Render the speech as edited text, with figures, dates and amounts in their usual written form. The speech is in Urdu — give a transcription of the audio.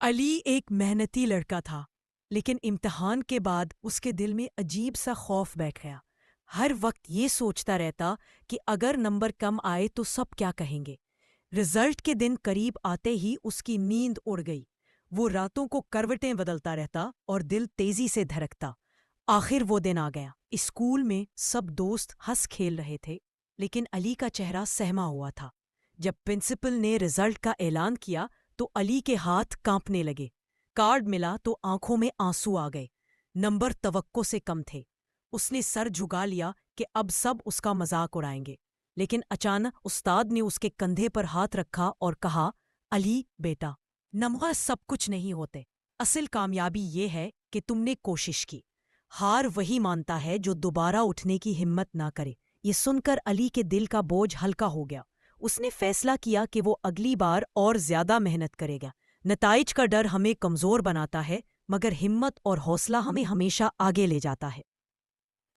علی ایک محنتی لڑکا تھا، لیکن امتحان کے بعد اس کے دل میں عجیب سا خوف بیٹھ گیا۔ ہر وقت یہ سوچتا رہتا کہ اگر نمبر کم آئے تو سب کیا کہیں گے۔ رزلٹ کے دن قریب آتے ہی اس کی نیند اڑ گئی۔ وہ راتوں کو کروٹیں بدلتا رہتا اور دل تیزی سے دھڑکتا۔ آخر وہ دن آ گیا۔ اسکول میں سب دوست ہنس کھیل رہے تھے، لیکن علی کا چہرہ سہما ہوا تھا۔ جب پرنسپل نے رزلٹ کا اعلان کیا تو علی کے ہاتھ کانپنے لگے۔ کارڈ ملا تو آنکھوں میں آنسو آ گئے۔ نمبر توقع سے کم تھے۔ اس نے سر جھکا لیا کہ اب سب اس کا مذاق اڑائیں گے، لیکن اچانک استاد نے اس کے کندھے پر ہاتھ رکھا اور کہا، علی بیٹا، نمبر سب کچھ نہیں ہوتے۔ اصل کامیابی یہ ہے کہ تم نے کوشش کی۔ ہار وہی مانتا ہے جو دوبارہ اٹھنے کی ہمت نہ کرے۔ یہ سن کر علی کے دل کا بوجھ ہلکا ہو گیا۔ اس نے فیصلہ کیا کہ وہ اگلی بار اور زیادہ محنت کرے گا۔ نتائج کا ڈر ہمیں کمزور بناتا ہے، مگر ہمت اور حوصلہ ہمیں ہمیشہ آگے لے جاتا ہے۔